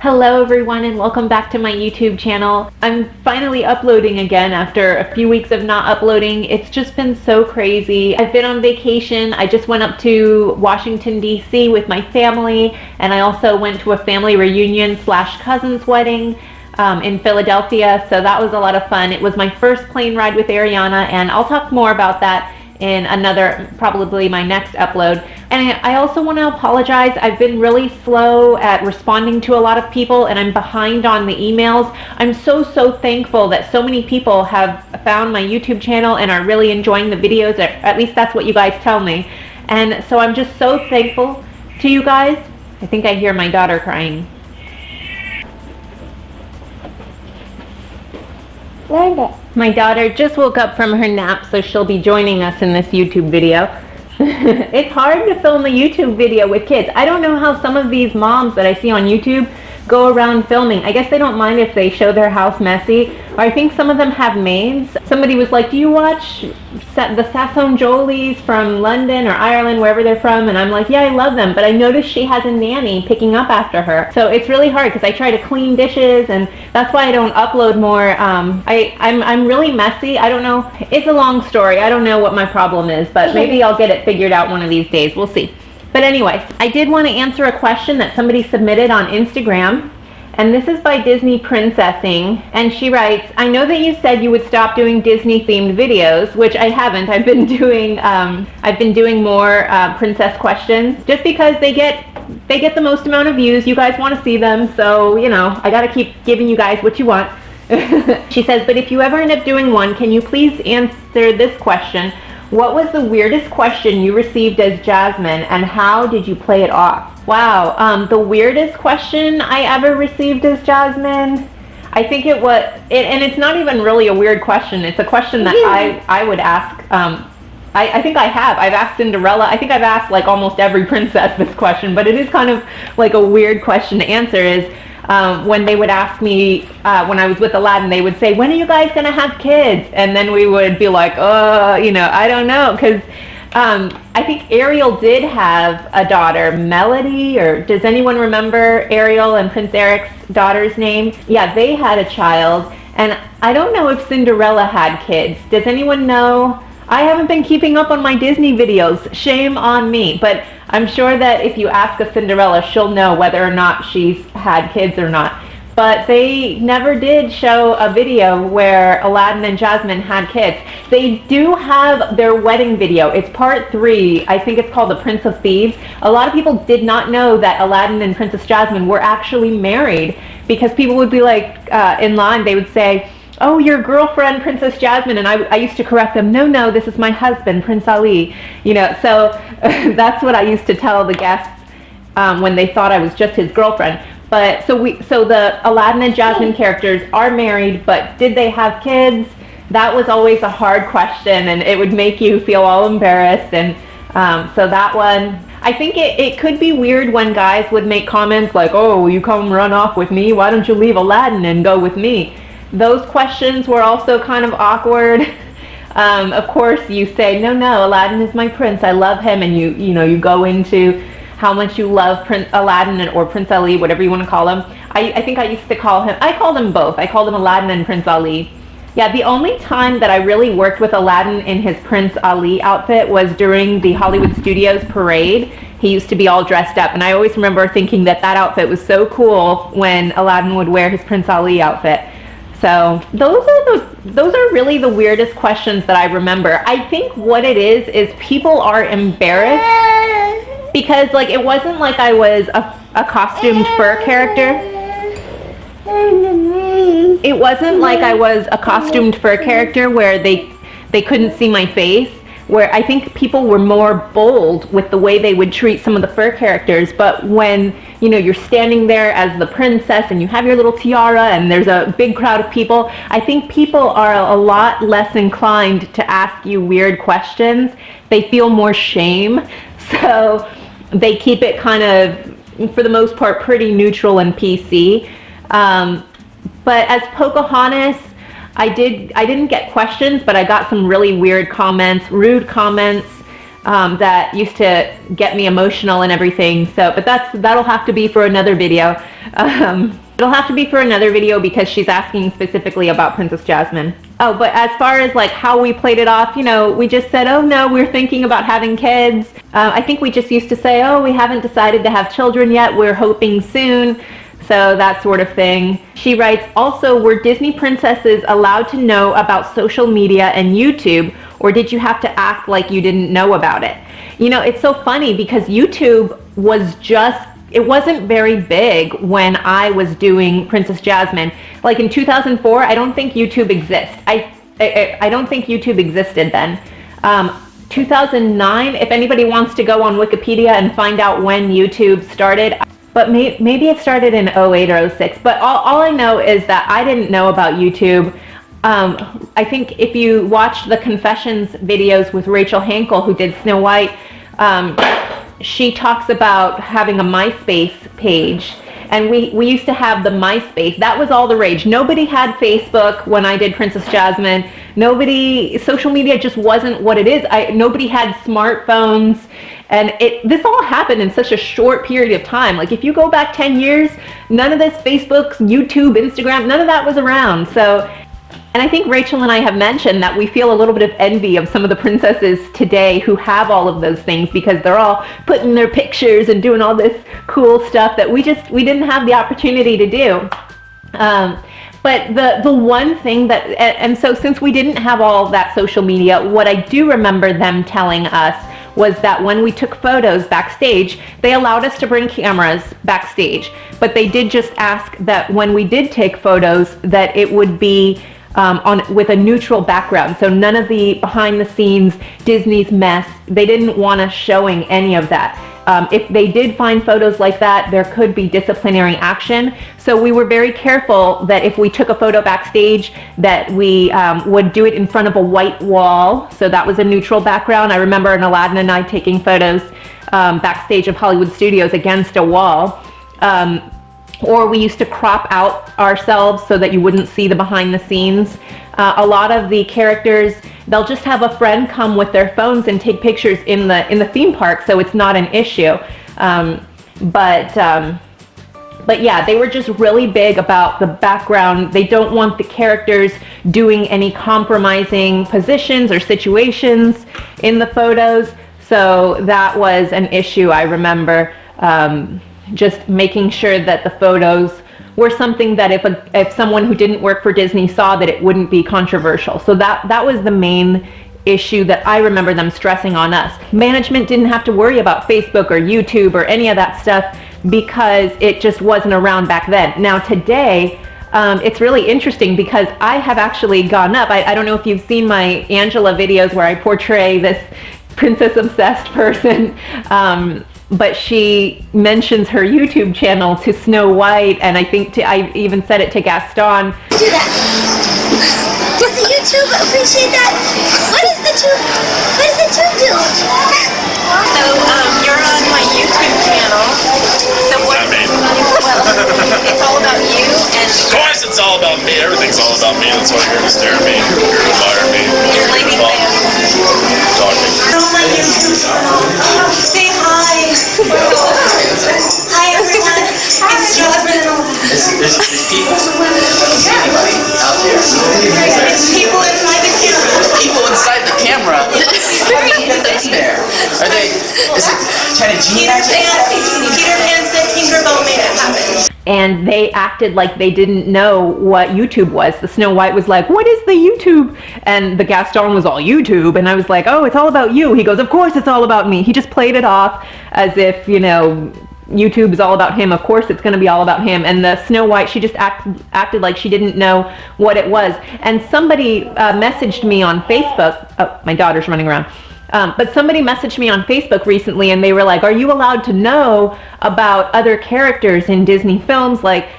Hello everyone and welcome back to my YouTube channel. I'm finally uploading again after a few weeks of not uploading. It's just been so crazy. I've been on vacation. I just went up to Washington DC with my family, and I also went to a family reunion / cousin's wedding in Philadelphia, so that was a lot of fun. It was my first plane ride with Ariana, and I'll talk more about that in another, probably my next upload. And I also want to apologize. I've been really slow at responding to a lot of people, and I'm behind on the emails. I'm so thankful that so many people have found my YouTube channel and are really enjoying the videos. At least that's what you guys tell me. And so I'm just so thankful to you guys. I think I hear my daughter crying. My daughter just woke up from her nap, so she'll be joining us in this YouTube video. It's hard to film a YouTube video with kids. I don't know how some of these moms that I see on YouTube go around filming. I guess they don't mind if they show their house messy. Or I think some of them have maids. Somebody was like, do you watch the Sassoon Jolies from London or Ireland, wherever they're from? And I'm like, yeah, I love them. But I noticed she has a nanny picking up after her. So it's really hard because I try to clean dishes, and that's why I don't upload more. I'm really messy. I don't know. It's a long story. I don't know what my problem is, but maybe I'll get it figured out one of these days. We'll see. But anyways, I did want to answer a question that somebody submitted on Instagram, and this is by Disney Princessing, and she writes, I know that you said you would stop doing Disney themed videos, which I haven't. I've been doing more princess questions just because they get the most amount of views. You guys want to see them, so you know, I gotta keep giving you guys what you want. She says, but if you ever end up doing one, can you please answer this question? What was the weirdest question you received as Jasmine, and how did you play it off? Wow, the weirdest question I ever received as Jasmine, I think it was, and it's not even really a weird question. It's a question that I would ask. I think I've asked Cinderella. I think I've asked like almost every princess this question, but it is kind of like a weird question to answer. Is when they would ask me, when I was with Aladdin, they would say, when are you guys going to have kids? And then we would be like, you know, I don't know. Because I think Ariel did have a daughter, Melody, or does anyone remember Ariel and Prince Eric's daughter's name? Yeah, they had a child. And I don't know if Cinderella had kids. Does anyone know? I haven't been keeping up on my Disney videos. Shame on me. But I'm sure that if you ask a Cinderella, she'll know whether or not she's had kids or not. But they never did show a video where Aladdin and Jasmine had kids. They do have their wedding video. It's part 3. I think it's called The Prince of Thieves. A lot of people did not know that Aladdin and Princess Jasmine were actually married, because people would be like, in line, they would say, oh, your girlfriend, Princess Jasmine, and I used to correct them, no, this is my husband, Prince Ali. You know, so that's what I used to tell the guests when they thought I was just his girlfriend. But so the Aladdin and Jasmine characters are married, but did they have kids? That was always a hard question, and it would make you feel all embarrassed. And so that one, I think it could be weird when guys would make comments like, oh, will you come run off with me? Why don't you leave Aladdin and go with me? Those questions were also kind of awkward. Of course, you say, no, Aladdin is my prince. I love him. And you go into how much you love Prince Aladdin or Prince Ali, whatever you want to call him. I think I used to call him, I called him both. I called him Aladdin and Prince Ali. Yeah, the only time that I really worked with Aladdin in his Prince Ali outfit was during the Hollywood Studios parade. He used to be all dressed up, and I always remember thinking that outfit was so cool when Aladdin would wear his Prince Ali outfit. So those are really the weirdest questions that I remember. I think what it is people are embarrassed because like it wasn't like I was a costumed fur character. It wasn't like I was a costumed fur character where they couldn't see my face. Where I think people were more bold with the way they would treat some of the fur characters. But when, you know, you're standing there as the princess and you have your little tiara and there's a big crowd of people, I think people are a lot less inclined to ask you weird questions. They feel more shame. So they keep it kind of, for the most part, pretty neutral and PC. But as Pocahontas, I didn't get questions, but I got some really weird comments, rude comments. that used to get me emotional and everything. So, but that'll have to be for another video. It'll have to be for another video because she's asking specifically about Princess Jasmine. Oh, but as far as like how we played it off, you know, we just said, oh no, we're thinking about having kids. I think we just used to say, oh, we haven't decided to have children yet, we're hoping soon. So that sort of thing. She writes, also, were Disney princesses allowed to know about social media and YouTube, or did you have to act like you didn't know about it? You know, it's so funny because YouTube was just, it wasn't very big when I was doing Princess Jasmine. Like in 2004, I don't think YouTube exists. I don't think YouTube existed then. 2009, if anybody wants to go on Wikipedia and find out when YouTube started, but maybe it started in 08 or 06. But all I know is that I didn't know about YouTube. I think if you watch the Confessions videos with Rachel Hankel, who did Snow White, she talks about having a MySpace page. And we used to have the MySpace. That was all the rage. Nobody had Facebook when I did Princess Jasmine. Social media just wasn't what it is. Nobody had smartphones. And this all happened in such a short period of time. Like if you go back 10 years, none of this Facebook, YouTube, Instagram, none of that was around. So, and I think Rachel and I have mentioned that we feel a little bit of envy of some of the princesses today who have all of those things because they're all putting their pictures and doing all this cool stuff that we didn't have the opportunity to do. But the one thing that, and so since we didn't have all that social media, what I do remember them telling us was that when we took photos backstage, they allowed us to bring cameras backstage, but they did just ask that when we did take photos that it would be with a neutral background. So none of the behind the scenes Disney's mess, they didn't want us showing any of that. If they did find photos like that, there could be disciplinary action. So we were very careful that if we took a photo backstage, that we would do it in front of a white wall. So that was a neutral background. I remember an Aladdin and I taking photos backstage of Hollywood Studios against a wall. Or we used to crop out ourselves so that you wouldn't see the behind the scenes. A lot of the characters, they'll just have a friend come with their phones and take pictures in the theme park, so it's not an issue. But yeah, they were just really big about the background. They don't want the characters doing any compromising positions or situations in the photos. So that was an issue, I remember. Just making sure that the photos were something that if someone who didn't work for Disney saw, that it wouldn't be controversial. So that was the main issue that I remember them stressing on us. Management didn't have to worry about Facebook or YouTube or any of that stuff because it just wasn't around back then. Now today, it's really interesting because I have actually gone up. I don't know if you've seen my Angela videos where I portray this princess obsessed person. But she mentions her YouTube channel to Snow White, and I think I even said it to Gaston. Do that. Does the YouTube appreciate that? What does the tube do? So you're on my YouTube channel. So what? Well, it's all about you and. Of course, it's all about me. Everything's all about me. That's why you're here to stare at me. You're here to admire me. Your lady fans. Talking. On my YouTube channel. Say hi. Hi everyone. It's Jasmine. There's people. Is anybody out there? It's people inside the camera. People inside the camera. That's there. Are they? Is it kind of genius? Peter Pan said Tinkerbell made it happen. And they acted like they didn't know what YouTube was. The Snow White was like, what is the YouTube? And the Gaston was all YouTube. And I was like, oh, it's all about you. He goes, of course it's all about me. He just played it off as if, you know, YouTube is all about him. Of course it's going to be all about him. And the Snow White, she just acted like she didn't know what it was. And somebody messaged me on Facebook. Oh, my daughter's running around. But somebody messaged me on Facebook recently and they were like, are you allowed to know about other characters in Disney films? Like,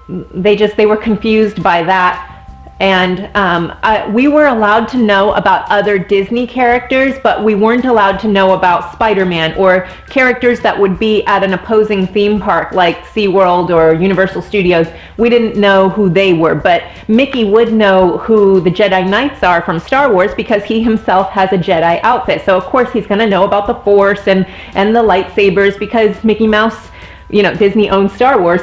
they were confused by that. And we were allowed to know about other Disney characters, but we weren't allowed to know about Spider-Man or characters that would be at an opposing theme park like SeaWorld or Universal Studios. We didn't know who they were, but Mickey would know who the Jedi Knights are from Star Wars because he himself has a Jedi outfit. So of course he's going to know about the Force and the lightsabers because Mickey Mouse, you know, Disney owns Star Wars,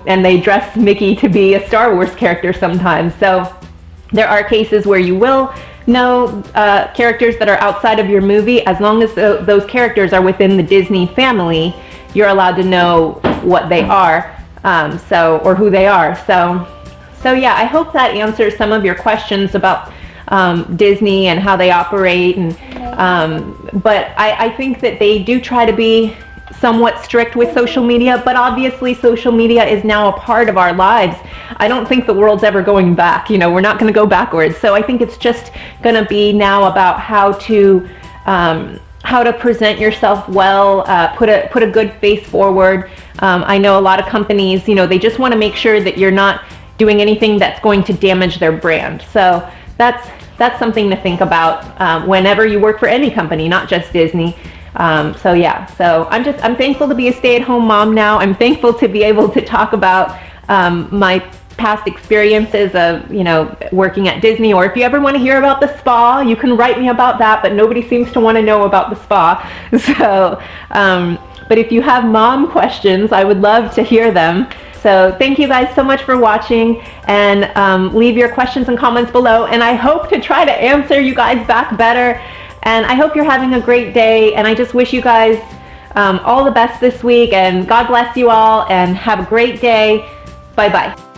and they dress Mickey to be a Star Wars character sometimes. So there are cases where you will know characters that are outside of your movie. As long as those characters are within the Disney family, you're allowed to know what they are, or who they are. So yeah, I hope that answers some of your questions about Disney and how they operate. But I think that they do try to be somewhat strict with social media, but obviously social media is now a part of our lives. I don't think the world's ever going back. You know, we're not going to go backwards. So I think it's just going to be now about how to present yourself well, put a good face forward. I know a lot of companies, you know, they just want to make sure that you're not doing anything that's going to damage their brand. So that's something to think about whenever you work for any company, not just Disney. So yeah, so I'm thankful to be a stay-at-home mom now. I'm thankful to be able to talk about my past experiences of, you know, working at Disney, or if you ever want to hear about the spa, you can write me about that, but nobody seems to want to know about the spa. So, but if you have mom questions, I would love to hear them. So thank you guys so much for watching, and leave your questions and comments below, and I hope to try to answer you guys back better. And I hope you're having a great day, and I just wish you guys all the best this week, and God bless you all, and have a great day. Bye-bye.